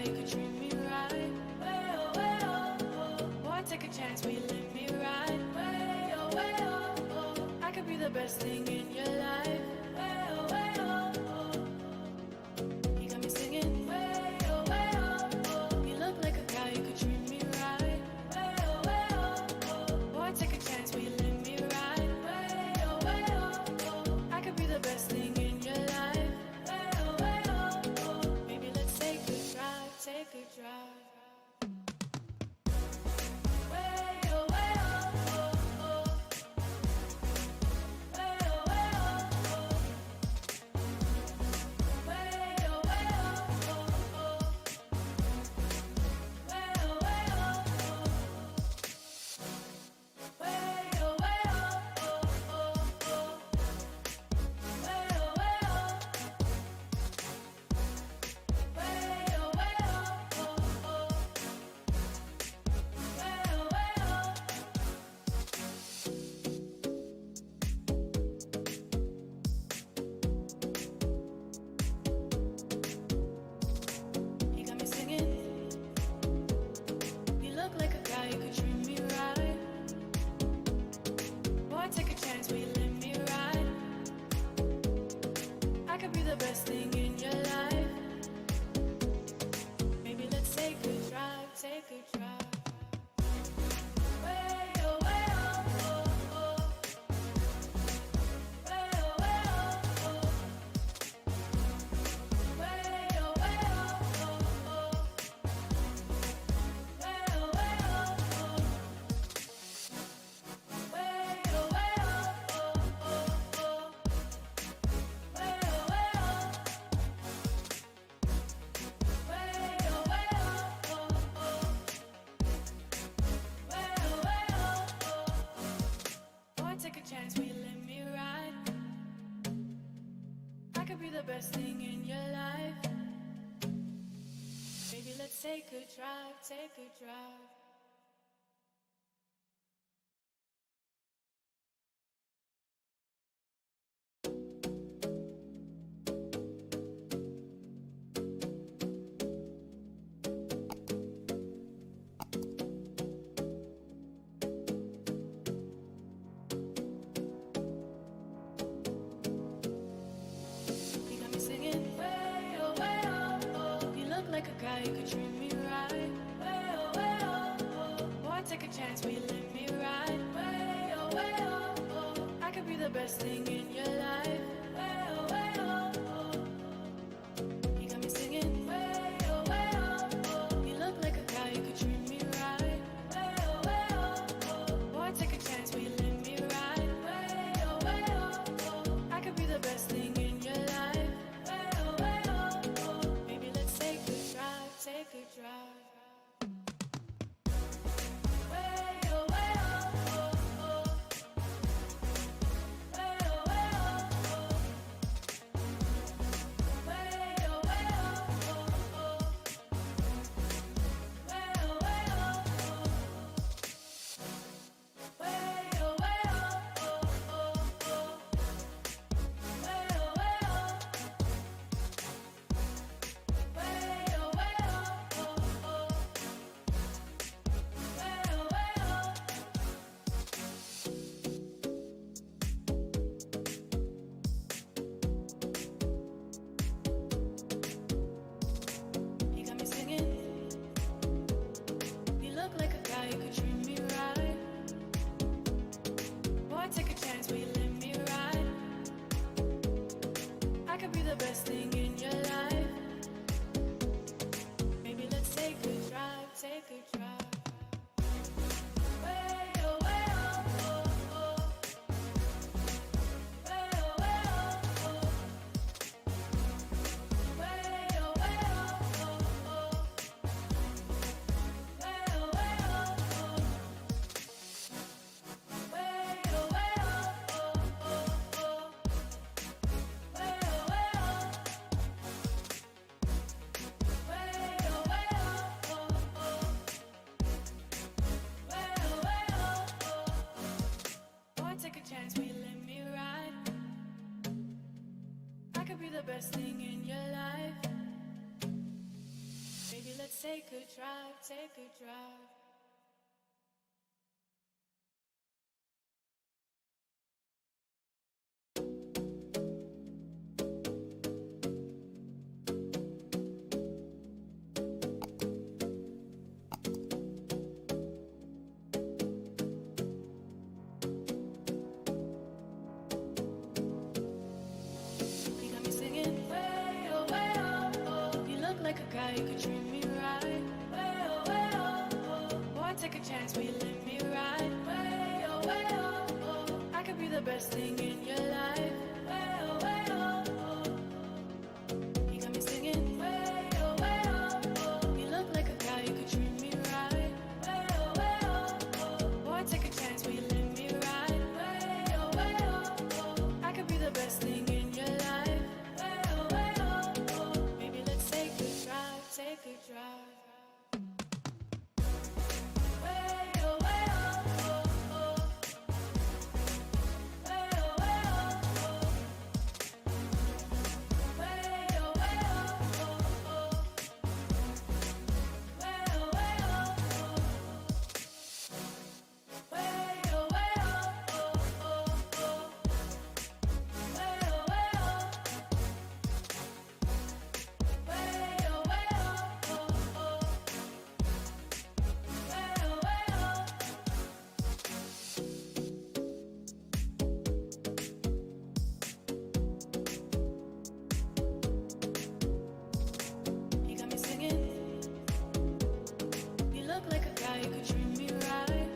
you could treat me right. Way oh, way oh, oh. Boy, take a chance, will you let me ride? Way oh, way oh, oh. I could be the best thing in your life. Way oh, way oh, oh. You got me singing. Way oh, way oh, oh. You look like a guy, you could treat me right. Way oh, way oh, oh. Boy, take a chance, will you let me ride? Way oh, way oh, oh. I could be the best thing in your life. Take a drive. Way oh, way oh, oh, oh. Way oh, way oh, oh. Way oh, way oh, oh, oh. Way oh, way oh, oh. Way oh, way oh, oh, oh, oh. Way oh, way oh. Take a drive, take a drive. You got me singing, way oh, way oh, oh. You look like a guy, you could treat me right. Way oh, way oh, oh. Boy, take a chance, will you let me ride? Way oh, way oh, oh. I could be the best thing in your life. Way oh, way oh, oh. You got me singing. Way oh, way oh, oh. You look like a guy, you could treat me right. Way oh, way oh, oh. Boy, take a chance, will you let me ride? Way oh, way oh, oh. I could be the best thing in your life. Way oh, way oh, oh. Maybe let's take a drive, take a drive. Way oh, way oh, oh, oh. Way oh, way oh, oh. Way oh, way oh, oh, oh. Way oh, way oh, oh. Way oh, way oh, oh, oh, oh. Way oh, way oh. Way oh, way oh, oh, oh. Way oh, way oh. You got me singing. You look like a guy, you could treat me right. Boy, take a chance, will you let me ride? I could be the best thing in your life. Maybe let's take a drive, take a drive. Way oh, way oh, oh, oh. Way oh, way oh, oh. Way oh, way oh, oh, oh. Way oh, way oh, oh. Way oh, way oh, oh, oh, oh. Way oh, way oh. Way oh, way oh, oh, oh. Way oh, way oh, oh. Boy, take a chance, will you let me ride? I could be the best thing in your life. Maybe let's take a drive, take a drive. Like a guy who could treat me right. Way oh, way oh, oh. Boy, take a chance, will you let me ride? Way oh, way oh, oh. I could be the best thing in your life. Way oh, way oh, oh. You got me singing. Way oh, way oh, oh. You look like a guy who could treat me right. Way oh, way oh, oh. Boy, take a chance, will you let me ride? Way oh, way oh, oh. I could be the best thing in your life. Way oh, way oh, oh. Maybe let's take a drive, take a drive. Way oh, way oh, oh, oh. Way oh, way oh, oh. Way oh, way oh, oh, oh. Way oh, way oh, oh. Way oh, way oh, oh, oh, oh. Way oh, way oh. Way oh, way oh, oh, oh. Way oh, way oh. You got me singing. You look like a guy who could treat me right.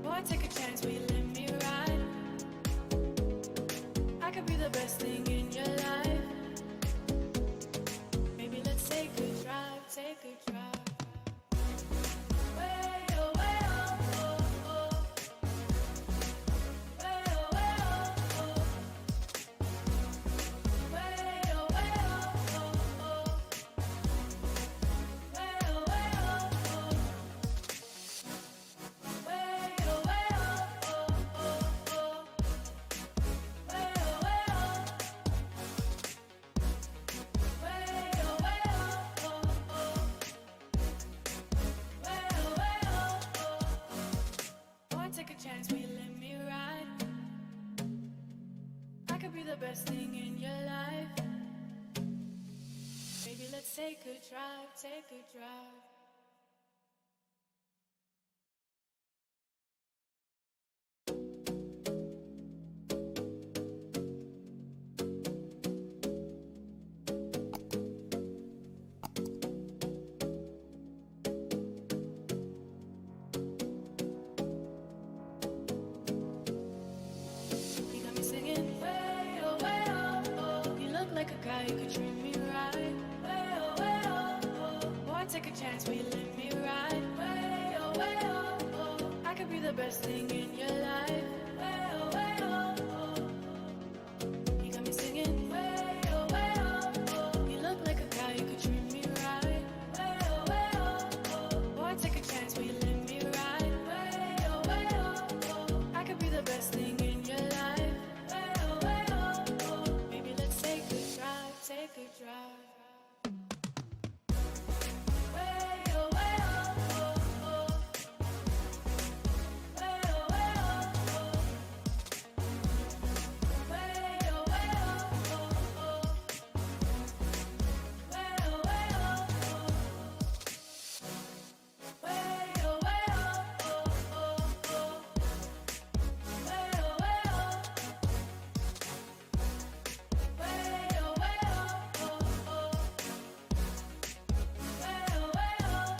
Boy, take a chance, will you let me ride? I could be the best thing in your life. Maybe let's take a drive, take a drive. Way oh, way oh, oh, oh. Way oh, way oh, oh. Way oh, way oh, oh, oh. Way oh, way oh, oh. Way oh, way oh, oh, oh, oh. Way oh, way oh. Way oh, way oh, oh, oh. Way oh, way oh, oh. Boy, take a chance, will you let me ride? I could be the best thing in your life. Maybe let's take a drive, take a drive. You got me singing. Way oh, way oh, oh. You look like a guy who could treat me right. Way oh, way oh, oh. Boy, take a chance, will you let me ride? Way oh, way oh, oh. I could be the best thing in your life. Way oh, way oh, oh. You got me singing. Way oh, way oh, oh. You look like a guy who could treat me right. Way oh, way oh, oh. Boy, take a chance, will you let me ride? Way oh, way oh, oh. I could be the best thing in your life. Way oh, way oh, oh. Maybe let's take a drive, take a drive. Way oh, way oh, oh, oh. Way oh, way oh, oh. Way oh, way oh, oh, oh. Way oh, way oh, oh. Way oh, way oh, oh, oh, oh. Way oh, way oh. Way oh, way oh, oh, oh. Way oh, way oh.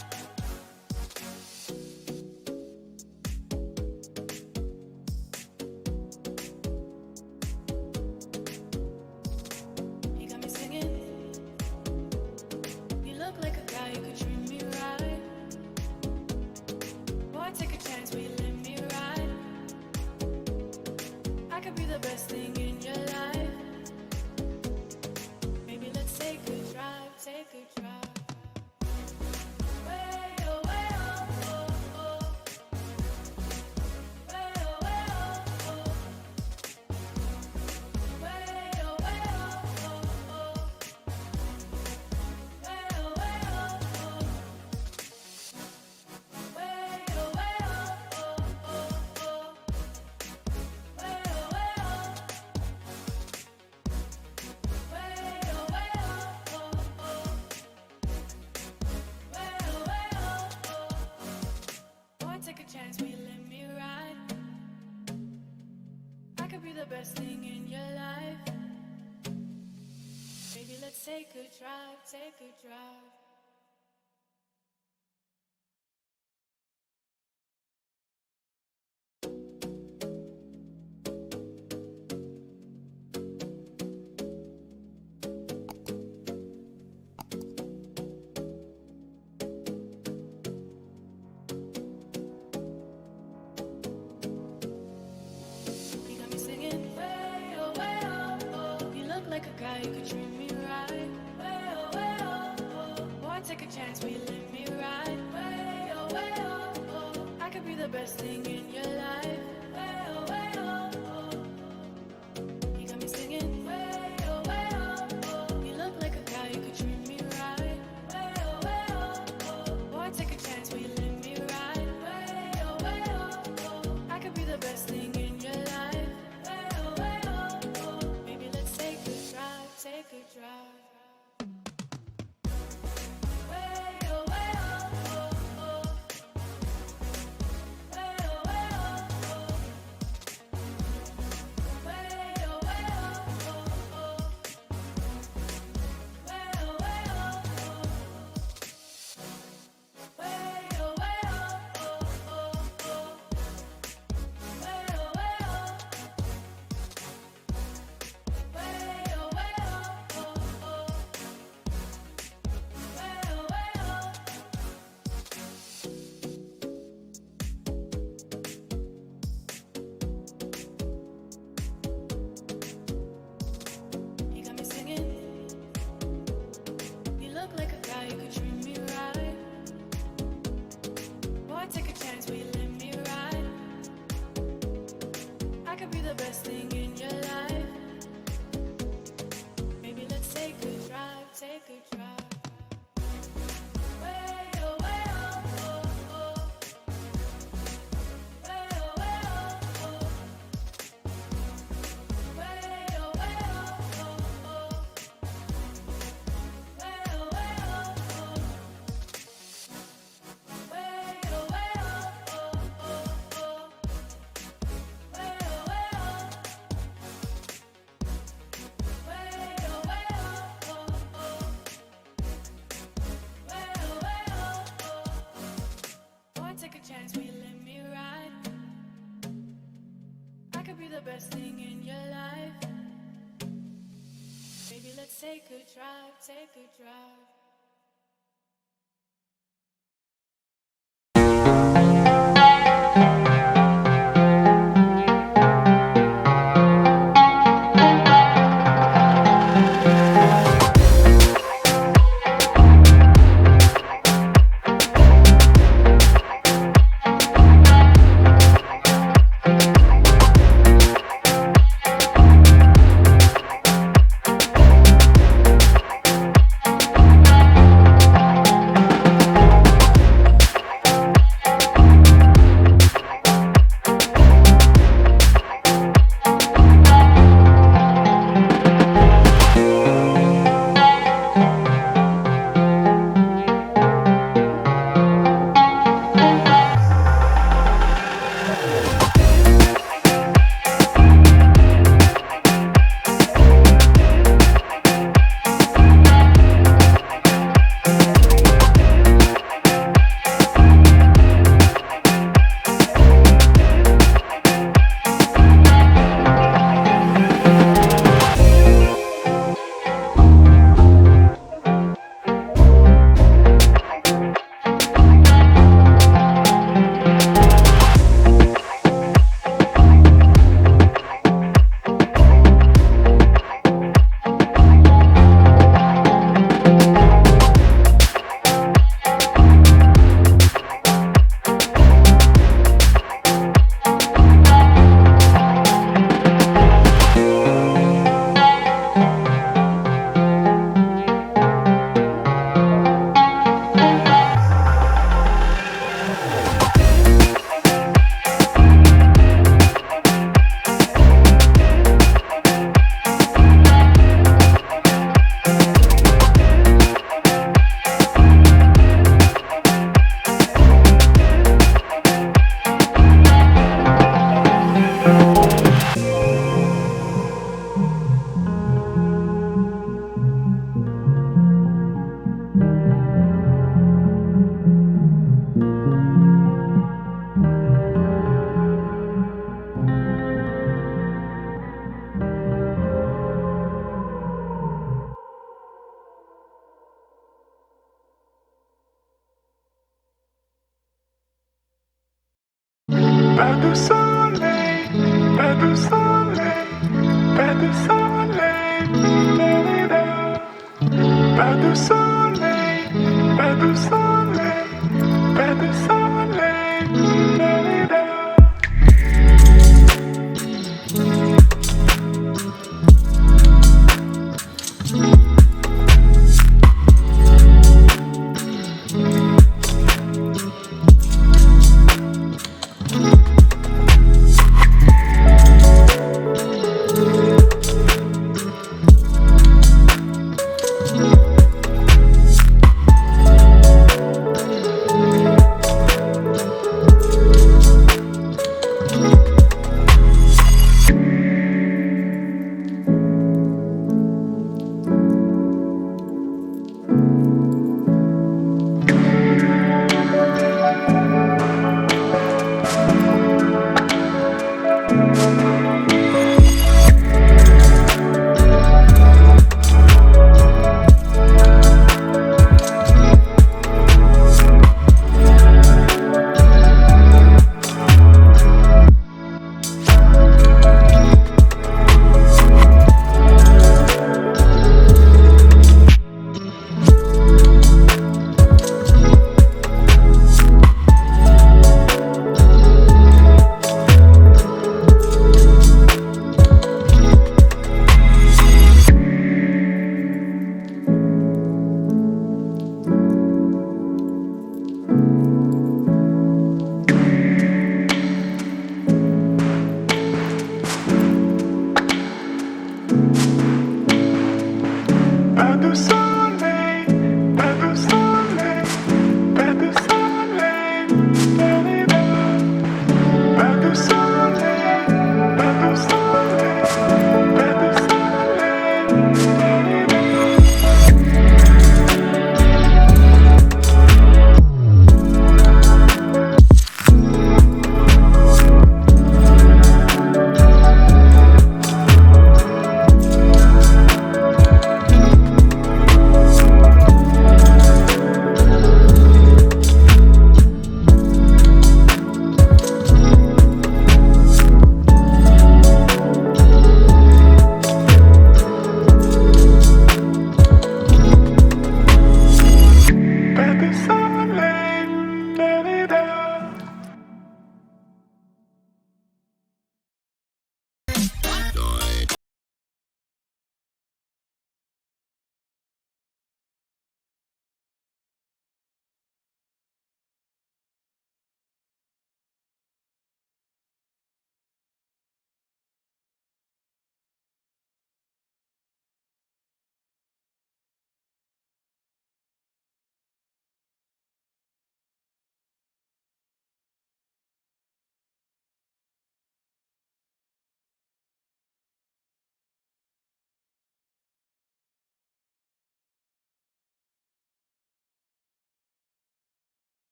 You got me singing. You look like a guy who could treat me right. Boy, take a chance, will you let me ride? I could be the best thing in your life. Maybe let's take a drive, take a drive. Way oh, way oh, oh, oh. Way oh, way oh, oh. Way oh, way oh, oh, oh. Way oh, way the best thing in your life. Baby, let's take a drive, take a drive. Like a guy who could treat me right. Way oh, way oh, oh. Boy, take a chance, will you let me ride? Way oh, way oh, oh. I could be the best thing in your life. Way oh, way oh, oh. You got me singing. Way oh, way oh, oh. You look like a guy who could treat me right. Way oh, way oh, oh. Boy, take a chance, will you let me ride? Way oh, way oh, oh. I could be the best thing in your life. Way oh, way oh, oh. Baby, let's take a drive, take a drive. Way oh, way oh, oh, oh. Way oh, way oh, oh. Way oh, way oh, oh, oh. Way oh, way oh, oh. Way oh, way oh, oh, oh, oh. Way oh, way oh. Way oh, way oh, oh, oh. Way oh, way oh. You got me singing. You look like a guy who could treat me right. Boy, take a chance, will you let me ride? I could be the best thing in your life. Maybe let's take a drive, take a drive. Way oh, way oh, oh, oh. Way oh, way oh, oh. Way oh, way oh, oh, oh. Way oh, way oh, oh. Way oh, way oh, oh, oh, oh. Way oh, way oh. Way oh, way oh, oh, oh. Way oh, way oh, oh. Boy, take a chance, will you let me ride? I could be the best thing in your life. Baby, let's take a drive, take a drive.